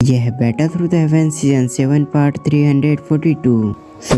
यह battle through the haven season 7 part 342।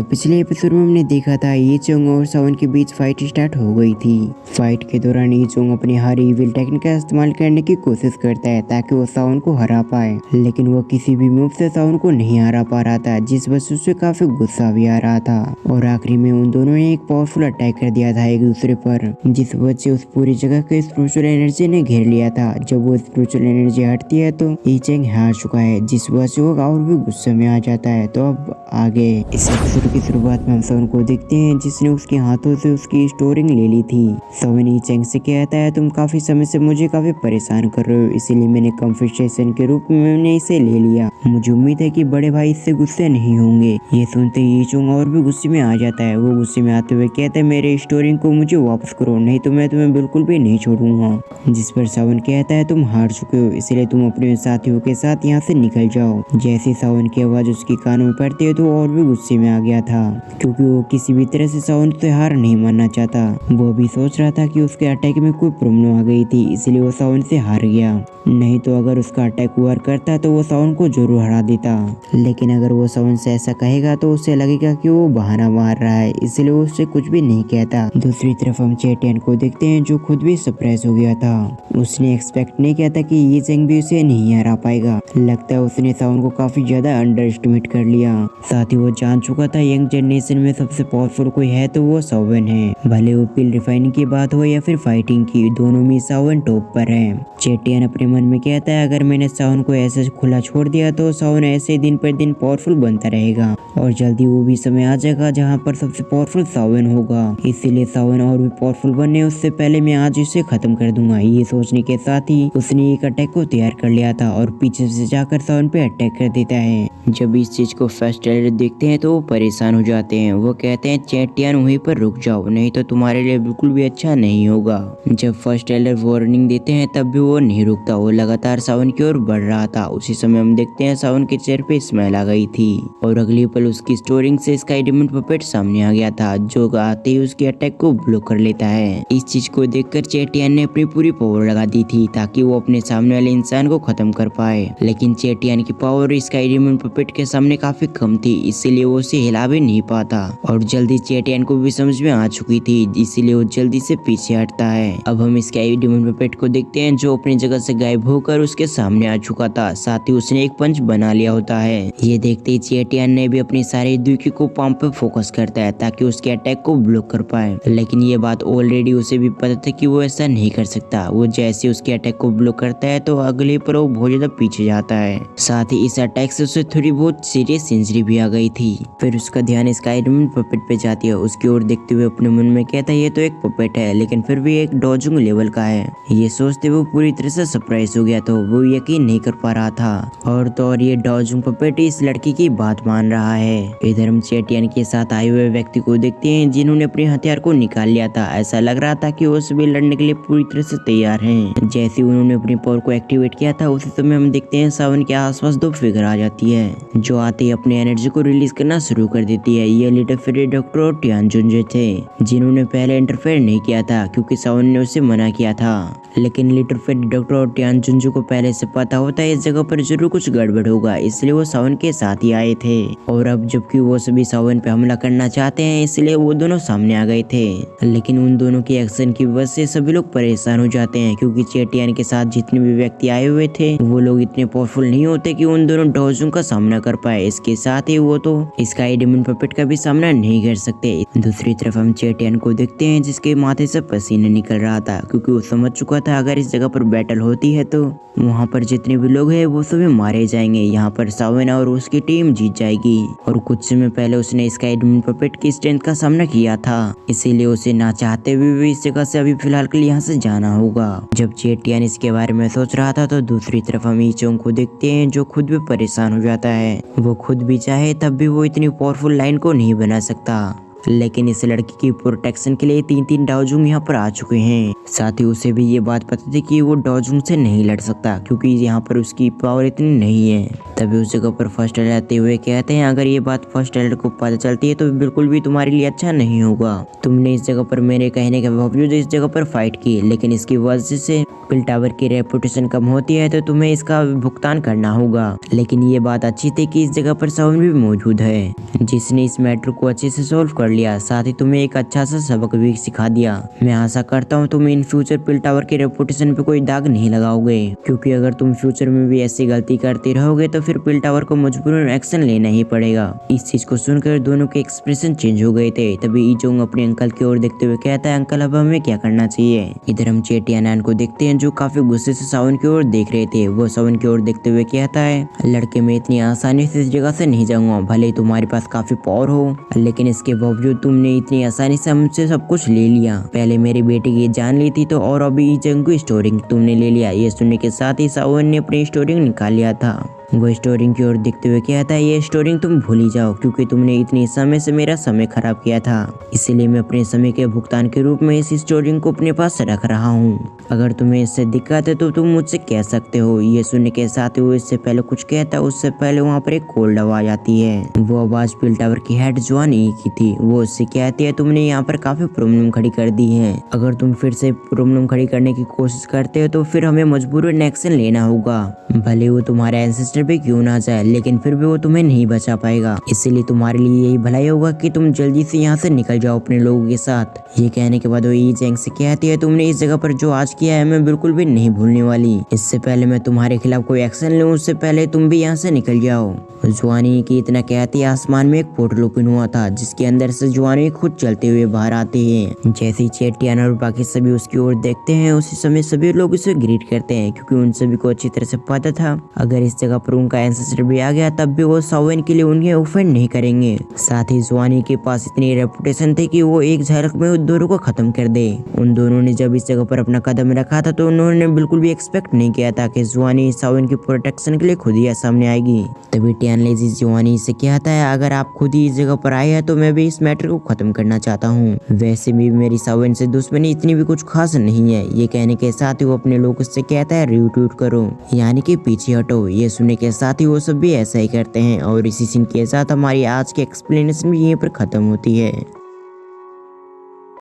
पिछले episode में हमने देखा था ये चोंग और सावन के बीच फाइट स्टार्ट हो गई थी। फाइट के दौरान ये चोंग अपनी हर इविल टेक्निक का इस्तेमाल करने की कोशिश करता है ताकि वो सावन को हरा पाए, लेकिन वो किसी भी मूव से सावन को नहीं हरा पा रहा था, जिस वजह से उसे काफी गुस्सा भी आ रहा था। और आखिरी में उन दोनों ने एक पावरफुल अटैक कर दिया था एक दूसरे पर, जिस वजह से उस पूरी जगह को स्पिरिचुअल एनर्जी ने घेर लिया था। जब वो स्पिरिचुअल एनर्जी हटती है तो ये चोंग हार चुका है, जिस वजह से वो और भी गुस्से में आ जाता है। तो अब आगे इस एपिसोड की शुरुआत में हम सावन को देखते हैं, जिसने उसके हाथों से उसकी स्टोरिंग ले ली थी। सावन ये चोंग से कहता है, तुम काफी समय से मुझे काफी परेशान कर रहे हो, इसीलिए मैंने कन्फेशन के रूप में मैंने इसे ले लिया। मुझे उम्मीद है कि बड़े भाई इससे गुस्से नहीं होंगे। ये सुनते ही चोंग और भी गुस्से में आ जाता है। वो गुस्से में आते हुए कहता है, मेरे स्टोरिंग को मुझे वापस करो, नहीं तो मैं तुम्हें बिल्कुल भी नहीं छोड़ूंगा। जिस पर सावन कहता है, तुम हार चुके हो, इसलिए तुम अपने साथियों के साथ यहाँ से निकल जाओ। जैसे सावन की आवाज उसकी कानों में पड़ती है तो और भी गुस्से में आ गया था, क्योंकि वो किसी भी तरह से सावन से हार नहीं मानना चाहता। वो भी सोच रहा था कि उसके अटैक में कोई प्रॉब्लम आ गई थी, इसलिए वो सावन से हार गया। नहीं तो अगर उसका अटैक वर्क करता तो वो सावन को जरूर हरा देता, लेकिन अगर वो सावन से ऐसा कहेगा तो उसे लगेगा कि वो बहाना मार रहा है, इसलिए वो उससे कुछ भी नहीं कहता। दूसरी तरफ हम चेटियन को देखते हैं, जो खुद भी सरप्राइज हो गया था। उसने एक्सपेक्ट नहीं किया था कि ये जंग भी उसे नहीं हरा पाएगा। लगता है उसने सावन को काफी ज्यादा अंडर एस्टिमेट कर लिया। साथ ही वो जान चुका था यंग जनरेशन में सबसे पावरफुल कोई है तो वो सावन है। भले वो पिल रिफाइनिंग की बात हो या फिर फाइटिंग की, दोनों में सावन टॉप पर है। चेटियन अपने मन में कहता है, अगर मैंने सावन को ऐसे खुला छोड़ दिया तो सावन ऐसे दिन पर दिन पावरफुल बनता रहेगा और जल्दी वो भी समय आ जाएगा जहाँ पर सबसे पावरफुल सावन होगा। इसीलिए सावन और भी पावरफुल बनने उससे पहले मैं आज इसे खत्म कर दूंगा। ये सोचने के साथ ही उसने एक अटैक को तैयार कर लिया था और पीछे से जाकर सावन पे अटैक कर देता है। जब इस चीज को फर्स्ट ट्रेलर देखते हैं तो वो परेशान हो जाते हैं। वो कहते हैं, चेटियन वहीं पर रुक जाओ, नहीं तो तुम्हारे लिए बिल्कुल भी अच्छा नहीं होगा। जब फर्स्ट ट्रेलर वार्निंग देते हैं तब भी वो नहीं रुकता, वो लगातार सावन की ओर बढ़ रहा था। उसी समय हम देखते हैं सावन के चेहरे पे स्माइल आ गई थी और अगली पल उसकी स्टोरिंग से स्काई डायमंड पपेट सामने आ गया था, जो आते ही उसके अटैक को ब्लॉक कर लेता है। इस चीज को देखकर चेटियन ने अपनी पूरी पावर लगा दी थी ताकि वो अपने सामने वाले इंसान को खत्म कर पाए, लेकिन चेटियन की पावर स्काई डायमंड पपेट के सामने काफी कम थी, इसीलिए वो उसे हिला भी नहीं पाता। और जल्दी चेटियन को भी समझ में आ चुकी थी, इसीलिए वो जल्दी से पीछे हटता है। अब हम स्काई डायमंड पपेट को देखते हैं, जो अपनी जगह से गायब होकर उसके सामने आ चुका था। साथ ही उसने एक पंच बना लिया होता है। ये देखते ही चेटियन ने भी अपनी सारी दुखी को पाम पे फोकस करता है ताकि उसके अटैक को ब्लॉक कर पाए, लेकिन ये बात ऑलरेडी उसे भी पता था कि वो ऐसा नहीं कर सकता। वो जैसे उसके अटैक को ब्लॉक करता है तो अगले पर वो बहुत ज्यादा पीछे जाता है। साथ ही इस अटैक से उसे थोड़ी बहुत सीरियस इंजरी भी आ गई थी। फिर उसका ध्यान स्काई डायमंड पपेट पे जाती है। उसकी ओर देखते हुए अपने मन में कहता है, ये तो एक पपेट है, लेकिन फिर भी एक डोजुंग लेवल का है। ये सोचते वो पूरी तरह से सरप्राइज हो गया, तो वो यकीन नहीं कर पा रहा था। और तो और ये डोजुंग पपेट इस लड़की की बात मान रहा है। इधर हम चेटियन के साथ आए हुए व्यक्ति को देखते हैं, जिन्होंने अपने हथियार को निकाल लिया था। ऐसा लग रहा था कि वो सभी लड़ने के लिए पूरी तरह से तैयार हैं। जैसे उन्होंने अपनी पावर को एक्टिवेट किया था, उसी समय हम देखते हैं सावन के आसपास दो फिगर आ जाती है, जो आते ही अपनी एनर्जी को रिलीज करना शुरू कर देती है। ये लिटिल फेरी डॉक्टर और टियान जुंजे थे, जिन्होंने पहले इंटरफेयर नहीं किया था क्योंकि सावन ने उसे मना किया था। लेकिन लिटिल फेरी डॉक्टर और टियान जुंजू को पहले से पता होता है इस जगह पर जरूर कुछ गड़बड़ होगा, इसलिए वो सावन के साथ ही आए थे। और अब जबकि वो सभी सावन पे हमला करना चाहते हैं, इसलिए वो दोनों सामने आ गए थे। लेकिन उन दोनों की एक्शन की वजह से सभी लोग परेशान हो जाते हैं, क्योंकि चेटियन के साथ जितने भी व्यक्ति आए हुए थे वो लोग इतने पावरफुल नहीं होते कि उन दोनों डोजुंग का सामना कर पाए। इसके साथ ही वो तो स्काई डायमंड पपेट का भी सामना नहीं कर सकते। दूसरी तरफ हम चेटियन को देखते हैं, जिसके माथे से पसीने निकल रहा था, क्योंकि वो समझ चुका था अगर इस जगह पर बैटल होती है तो वहाँ पर जितने भी लोग हैं वो सभी मारे जाएंगे। यहाँ पर सावन और उसकी टीम जीत जाएगी। और कुछ समय पहले उसने स्काई डायमंड पपेट की स्ट्रेंथ का सामना किया था, इसीलिए उसे ना चाहते हुए भी इस जगह से अभी फिलहाल के लिए यहाँ से जाना होगा। जब चेटियन इसके बारे में सोच रहा था तो दूसरी तरफ हम ईचोंग को देखते हैं, जो खुद भी परेशान हो जाता है। वो खुद भी चाहे तब भी वो इतनी पावरफुल लाइन को नहीं बना सकता, लेकिन इस लड़की की प्रोटेक्शन के लिए 3-3 डोजुंग यहाँ पर आ चुके हैं। साथ ही उसे भी ये बात पता थी कि वो डोजुंग से नहीं लड़ सकता, क्योंकि यहाँ पर उसकी पावर इतनी नहीं है। तभी उस जगह पर फर्स्ट एड आते हुए कहते हैं अगर ये बात फर्स्ट एड को पता चलती है तो बिल्कुल भी तुम्हारे लिए अच्छा नहीं होगा। तुमने इस जगह पर मेरे कहने के बावजूद इस जगह पर फाइट की, लेकिन इसकी वजह से पिल टावर की रेपुटेशन कम होती है तो तुम्हें इसका भुगतान करना होगा। लेकिन ये बात अच्छी थी कि इस जगह पर सावन भी मौजूद है जिसने इस मैटर को अच्छे से सॉल्व कर लिया, साथ ही तुम्हें एक अच्छा सा सबक भी सिखा दिया। मैं आशा करता हूँ तुम इन फ्यूचर पिल टावर की रेपुटेशन पे कोई दाग नहीं लगाओगे, क्योंकि अगर तुम फ्यूचर में भी ऐसी गलती करते रहोगे तो फिर पिल टावर को मजबूरन एक्शन लेना ही पड़ेगा। इस चीज को सुनकर दोनों के एक्सप्रेशन चेंज हो गए थे। तभी ईचोंग अपने अंकल की ओर देखते हुए कहता है अंकल अब हमें क्या करना चाहिए। इधर हम चेटियानान को देखते हैं जो काफी गुस्से से सावन की ओर देख रहे थे। वो सावन की ओर देखते हुए कहता है लड़के मैं इतनी आसानी से इस जगह से नहीं जाऊंगा, भले ही तुम्हारे पास काफी पावर हो, लेकिन इसके बावजूद तुमने इतनी आसानी से हमसे सब कुछ ले लिया। पहले मेरी बेटी की जान ली थी तो और अभी ईचोंग की स्टोरी तुमने ले लिया। ये सुनने के साथ ही सावन ने अपनी स्टोरी निकाल लिया था। वो स्टोरिंग की ओर देखते हुए कहता है ये स्टोरिंग तुम भूल ही जाओ, क्योंकि तुमने इतनी समय से मेरा समय खराब किया था, इसीलिए मैं अपने समय के भुगतान के रूप में इस स्टोरिंग को अपने पास रख रहा हूँ। अगर तुम्हें इससे दिक्कत है तो तुम मुझसे कह सकते हो। ये सुनने के साथ ही वो इससे पहले कुछ कहता है उससे पहले वहाँ पर एक कॉल आवाज आती है। वो आवाज पिल टावर की हेड जुआन ई की थी। वो उससे कहती है तुमने यहाँ पर काफी प्रॉब्लम खड़ी कर दी है, अगर तुम फिर से प्रॉब्लम खड़ी करने की कोशिश करते हो तो फिर हमें मजबूरन एक्शन लेना होगा। भले वो तुम्हारा एंसेस्टर भी क्यों ना जाए, लेकिन फिर भी वो तुम्हें नहीं बचा पाएगा, इसीलिए तुम्हारे लिए यही भलाई होगा कि तुम जल्दी से यहाँ से निकल जाओ अपने लोगों के साथ। ये कहने के बाद वो ईचेंग से कहती है तुमने इस जगह पर जो आज किया है मैं बिल्कुल भी नहीं भूलने वाली। इससे पहले मैं तुम्हारे खिलाफ कोई एक्शन लूं उससे पहले तुम भी यहाँ से निकल जाओ। जुआनी की इतना कहती आसमान में एक पोर्टल ओपन हुआ था जिसके अंदर से जुआनी खुद चलते हुए बाहर आते हैं। जैसे ही चेटियाना और बाकी सभी उसकी ओर देखते हैं उसी समय सभी लोग उसे ग्रीट करते हैं, क्योंकि उन सभी को अच्छी तरह से पता था अगर इस जगह पर उनका एंसेस्टर भी आ गया तब भी वो सावन के लिए उन्हें ऑफेंड नहीं करेंगे। साथ ही जुआनी के पास इतनी रेपुटेशन थी कि वो एक झलक में उन दोनों को खत्म कर दे। उन दोनों ने जब इस जगह पर अपना कदम रखा था तो उन्होंने बिल्कुल भी एक्सपेक्ट नहीं किया था कि जुआनी सावन की प्रोटेक्शन के लिए खुद ही सामने आएगी। तभी टियानलेजी जुआनी से कहता है अगर आप खुद ही इस जगह पर आए हैं तो मैं भी इस मैटर को खत्म करना चाहता हूँ। वैसे भी मेरी सावन से दुश्मनी इतनी भी कुछ खास नहीं है। ये कहने के साथ ही वो अपने लोगों से कहता है रिट्रीट करो, यानी कि पीछे हटो। ये सुनने के साथ ही वो सब भी ऐसा ही करते हैं और इसी सीन के साथ हमारी आज की एक्सप्लेनेशन भी यहीं पर खत्म होती है।